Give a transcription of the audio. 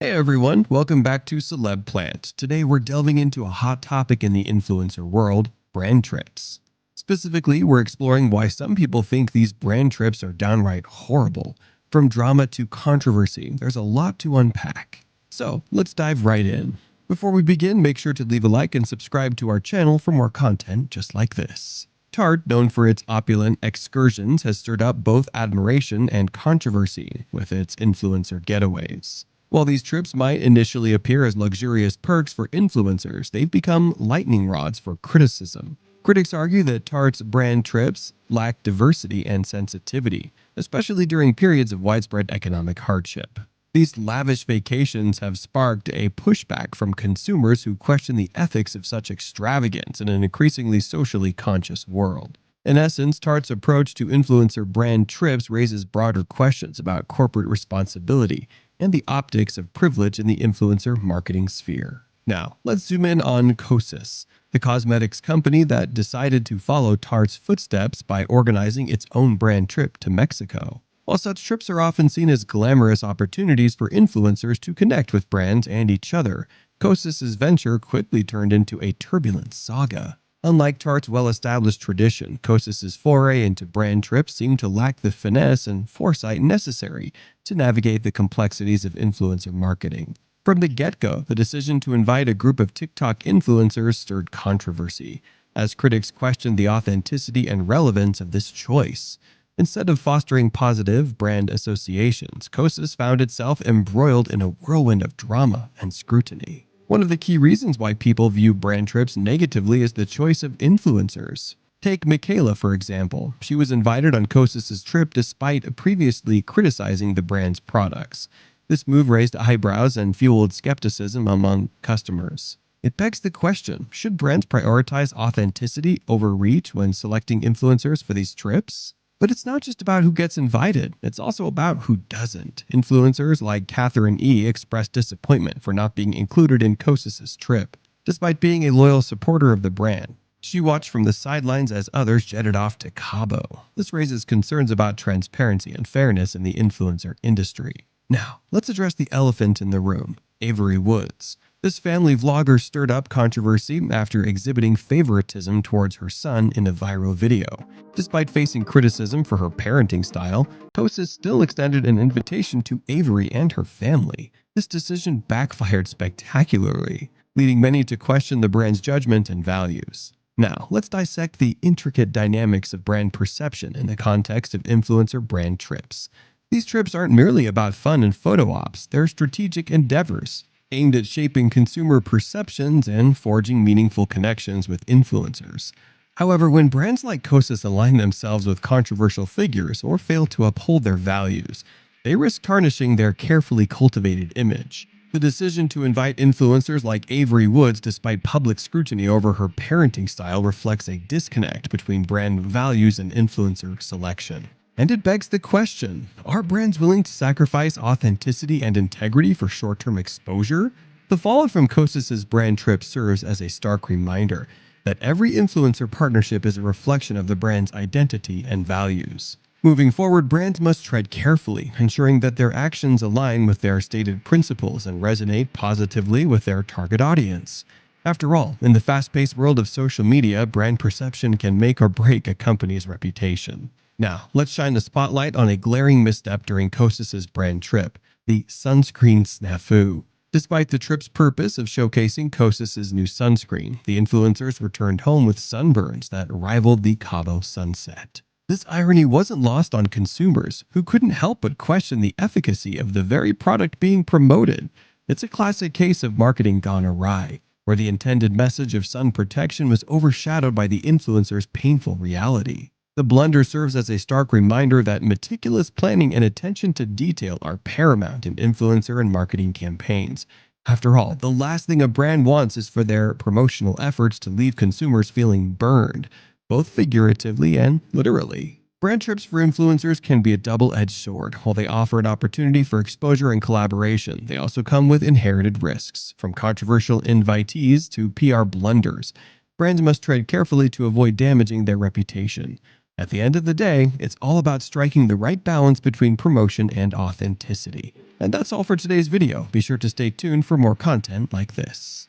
Hey everyone, welcome back to Celeb Plant. Today we're delving into a hot topic in the influencer world, brand trips. Specifically, we're exploring why some people think these brand trips are downright horrible. From drama to controversy, there's a lot to unpack. So, let's dive right in. Before we begin, make sure to leave a like and subscribe to our channel for more content just like this. Tarte, known for its opulent excursions, has stirred up both admiration and controversy with its influencer getaways. While these trips might initially appear as luxurious perks for influencers, they've become lightning rods for criticism. Critics argue that Tarte's brand trips lack diversity and sensitivity, especially during periods of widespread economic hardship. These lavish vacations have sparked a pushback from consumers who question the ethics of such extravagance in an increasingly socially conscious world. In essence, Tarte's approach to influencer brand trips raises broader questions about corporate responsibility and the optics of privilege in the influencer marketing sphere. Now, let's zoom in on Kosas, the cosmetics company that decided to follow Tarte's footsteps by organizing its own brand trip to Mexico. While such trips are often seen as glamorous opportunities for influencers to connect with brands and each other, Kosas' venture quickly turned into a turbulent saga. Unlike Tarte's well-established tradition, Kosas' foray into brand trips seemed to lack the finesse and foresight necessary to navigate the complexities of influencer marketing. From the get-go, the decision to invite a group of TikTok influencers stirred controversy, as critics questioned the authenticity and relevance of this choice. Instead of fostering positive brand associations, Kosas found itself embroiled in a whirlwind of drama and scrutiny. One of the key reasons why people view brand trips negatively is the choice of influencers. Take Michaela, for example. She was invited on Kosas' trip despite previously criticizing the brand's products. This move raised eyebrows and fueled skepticism among customers. It begs the question, should brands prioritize authenticity over reach when selecting influencers for these trips? But it's not just about who gets invited, it's also about who doesn't. Influencers like Catherine E. expressed disappointment for not being included in Kosas' trip, despite being a loyal supporter of the brand. She watched from the sidelines as others jetted off to Cabo. This raises concerns about transparency and fairness in the influencer industry. Now, let's address the elephant in the room, Avery Woods. This family vlogger stirred up controversy after exhibiting favoritism towards her son in a viral video. Despite facing criticism for her parenting style, Kosas still extended an invitation to Avery and her family. This decision backfired spectacularly, leading many to question the brand's judgment and values. Now, let's dissect the intricate dynamics of brand perception in the context of influencer brand trips. These trips aren't merely about fun and photo ops, they're strategic endeavors aimed at shaping consumer perceptions and forging meaningful connections with influencers. However, when brands like Kosas align themselves with controversial figures or fail to uphold their values, they risk tarnishing their carefully cultivated image. The decision to invite influencers like Avery Woods despite public scrutiny over her parenting style reflects a disconnect between brand values and influencer selection. And it begs the question, are brands willing to sacrifice authenticity and integrity for short-term exposure? The fallout from Kosas' brand trip serves as a stark reminder that every influencer partnership is a reflection of the brand's identity and values. Moving forward, brands must tread carefully, ensuring that their actions align with their stated principles and resonate positively with their target audience. After all, in the fast-paced world of social media, brand perception can make or break a company's reputation. Now, let's shine the spotlight on a glaring misstep during Kosas' brand trip, the sunscreen snafu. Despite the trip's purpose of showcasing Kosas' new sunscreen, the influencers returned home with sunburns that rivaled the Cabo sunset. This irony wasn't lost on consumers, who couldn't help but question the efficacy of the very product being promoted. It's a classic case of marketing gone awry, where the intended message of sun protection was overshadowed by the influencer's painful reality. The blunder serves as a stark reminder that meticulous planning and attention to detail are paramount in influencer and marketing campaigns. After all, the last thing a brand wants is for their promotional efforts to leave consumers feeling burned, both figuratively and literally. Brand trips for influencers can be a double-edged sword. While they offer an opportunity for exposure and collaboration, they also come with inherited risks, from controversial invitees to PR blunders. Brands must tread carefully to avoid damaging their reputation. At the end of the day, it's all about striking the right balance between promotion and authenticity. And that's all for today's video. Be sure to stay tuned for more content like this.